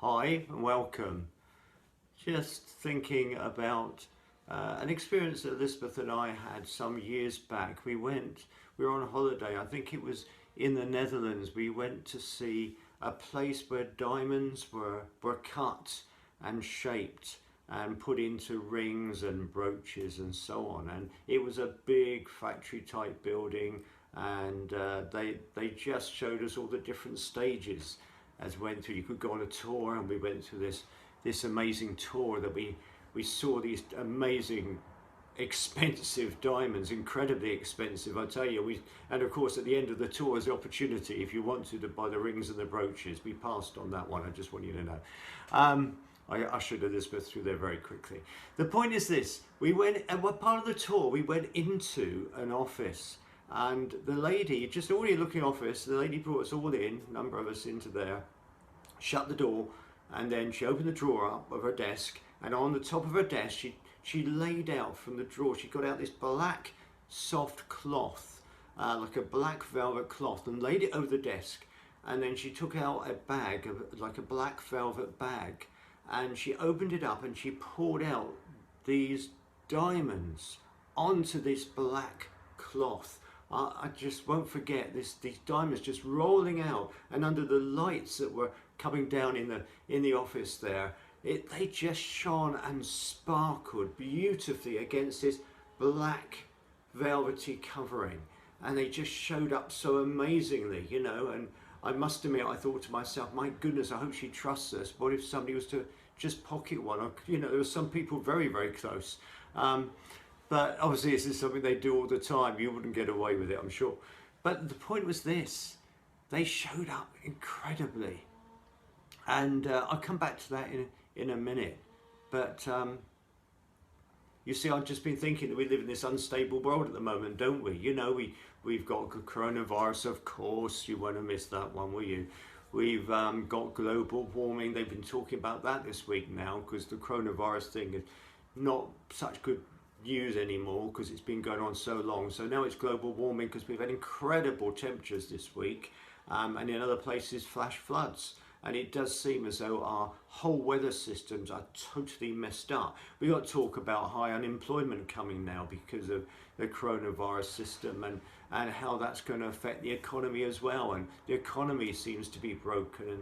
Hi and welcome. Just thinking about an experience that Elizabeth and I had some years back. We were on holiday, I think it was in the Netherlands. We went to see a place where diamonds were cut and shaped and put into rings and brooches and so on. And it was a big factory type building, and they just showed us all the different stages as went through. You could go on a tour, and we went through this amazing tour that we saw these amazing expensive diamonds, incredibly expensive, I tell you. And of course at the end of the tour is the opportunity, if you wanted, to buy the rings and the brooches. We passed on that one, I just want you to know. I ushered Elizabeth through there very quickly. The point is this: we went, and what part of the tour, we went into an office, and the lady, just already looking office, the lady brought us all in, a number of us into there, shut the door, and then she opened the drawer up of her desk, and on the top of her desk she laid out from the drawer, she got out this black soft cloth, like a black velvet cloth, and laid it over the desk. And then she took out a bag, like a black velvet bag, and she opened it up and she poured out these diamonds onto this black cloth. I just won't forget these diamonds just rolling out, and under the lights that were coming down in the office there, they just shone and sparkled beautifully against this black velvety covering, and they just showed up so amazingly, you know. And I must admit, I thought to myself, my goodness, I hope she trusts us. What if somebody was to just pocket one? Or, you know, there were some people very, very close. But obviously this is something they do all the time. You wouldn't get away with it, I'm sure. But the point was this: they showed up incredibly. And I'll come back to that in a minute. But you see, I've just been thinking that we live in this unstable world at the moment, don't we? You know, we've got coronavirus, of course. You won't have missed that one, will you? We've got global warming. They've been talking about that this week now, because the coronavirus thing is not such good news anymore, because it's been going on so long. So now it's global warming because we've had incredible temperatures this week, and in other places flash floods. And it does seem as though our whole weather systems are totally messed up. We got talk about high unemployment coming now because of the coronavirus system, and how that's going to affect the economy as well. And the economy seems to be broken,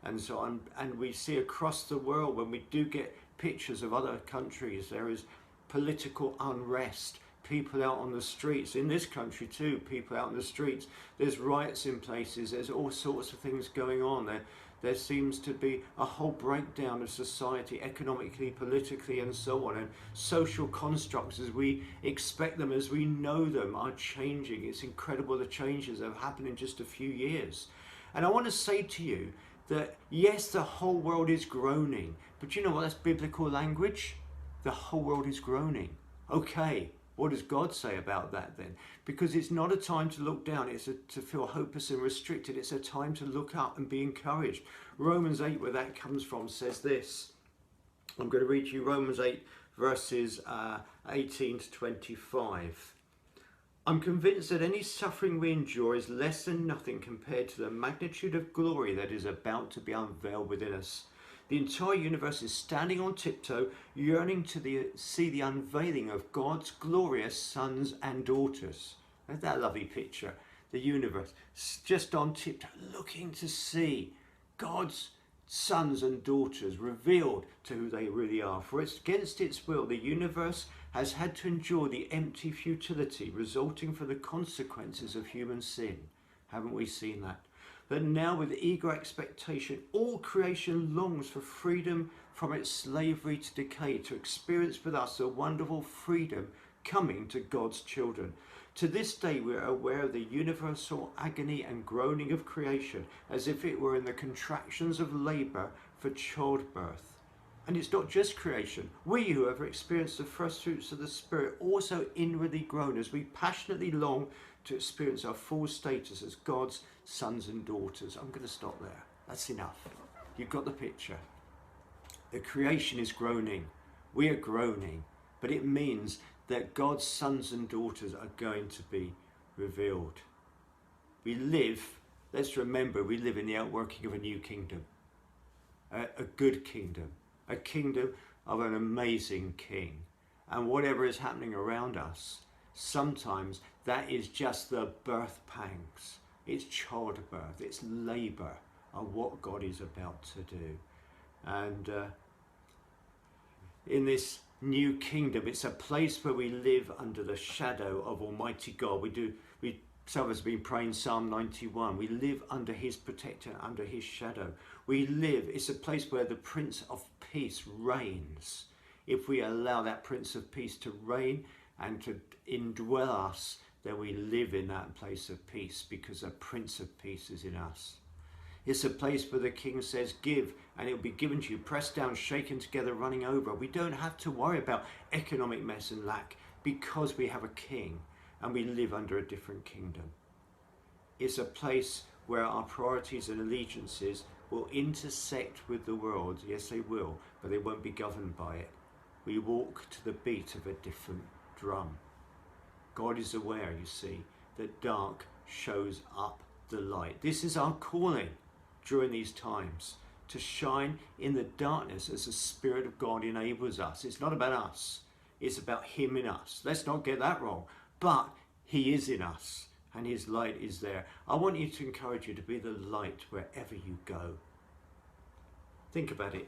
and so on. And we see across the world, when we do get pictures of other countries, there is political unrest, people out on the streets. In this country too, people out on the streets. There's riots in places, there's all sorts of things going on. There seems to be a whole breakdown of society, economically, politically, and so on. And social constructs, as we expect them, as we know them, are changing. It's incredible the changes that have happened in just a few years. And I want to say to you that yes, the whole world is groaning, but you know what? That's biblical language. The whole world is groaning. Okay, what does God say about that then? Because it's not a time to look down, it's to feel hopeless and restricted. It's a time to look up and be encouraged. Romans 8, where that comes from, says this. I'm going to read you Romans 8, verses 18 to 25. I'm convinced that any suffering we endure is less than nothing compared to the magnitude of glory that is about to be unveiled within us. The entire universe is standing on tiptoe, yearning to see the unveiling of God's glorious sons and daughters. Isn't that a lovely picture? The universe just on tiptoe, looking to see God's sons and daughters revealed to who they really are. For it's against its will, the universe has had to endure the empty futility resulting from the consequences of human sin. Haven't we seen that? But now, with eager expectation, all creation longs for freedom from its slavery to decay, to experience with us a wonderful freedom coming to God's children. To this day, we are aware of the universal agony and groaning of creation, as if it were in the contractions of labour for childbirth. And it's not just creation. We who have experienced the first fruits of the Spirit also inwardly groan as we passionately long to experience our full status as God's sons and daughters. I'm going to stop there. That's enough. You've got the picture. The creation is groaning. We are groaning. But it means that God's sons and daughters are going to be revealed. We live, let's remember, we live in the outworking of a new kingdom. a good kingdom, a kingdom of an amazing king. And whatever is happening around us, sometimes that is just the birth pangs. It's childbirth, it's labour of what God is about to do. And in this new kingdom, it's a place where we live under the shadow of Almighty God. Some of us have been praying Psalm 91. We live under his protection, under his shadow. It's a place where the Prince of Peace reigns. If we allow that Prince of Peace to reign and to indwell us, then we live in that place of peace because the Prince of Peace is in us. It's a place where the King says, give, and it will be given to you, pressed down, shaken together, running over. We don't have to worry about economic mess and lack because we have a King and we live under a different kingdom. It's a place where our priorities and allegiances will intersect with the world. Yes, they will, but they won't be governed by it. We walk to the beat of a different drum. God is aware, you see, that dark shows up the light. This is our calling during these times, to shine in the darkness as the Spirit of God enables us. It's not about us, it's about him in us. Let's not get that wrong. But he is in us and his light is there. I want you to encourage you to be the light wherever you go. Think about it.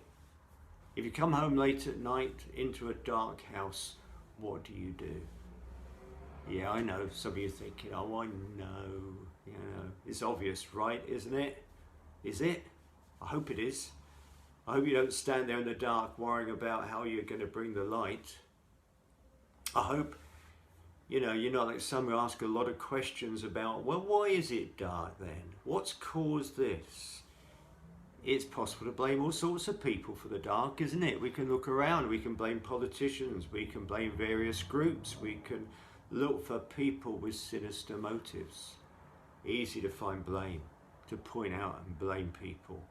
If you come home late at night into a dark house, what do you do? Yeah, I know, some of you are thinking, oh, I know, it's obvious, right, isn't it? Is it? I hope it is. I hope you don't stand there in the dark worrying about how you're going to bring the light. I hope, you're not like some who ask a lot of questions about, well, why is it dark then? What's caused this? It's possible to blame all sorts of people for the dark, isn't it? We can look around, we can blame politicians, we can blame various groups, we can look for people with sinister motives. Easy to find blame, to point out and blame people.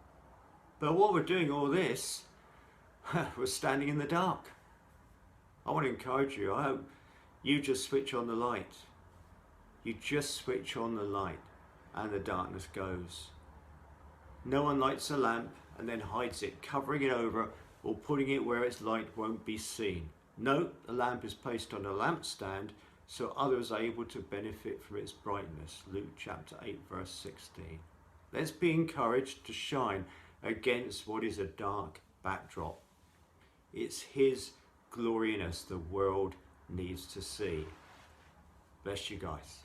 But while we're doing all this, we're standing in the dark. I want to encourage you. I hope you just switch on the light. You just switch on the light and the darkness goes. No one lights a lamp and then hides it, covering it over or putting it where its light won't be seen. No, the lamp is placed on a lampstand so others are able to benefit from its brightness. Luke chapter 8 verse 16. Let's be encouraged to shine against what is a dark backdrop. It's his glory in us the world needs to see. Bless you guys.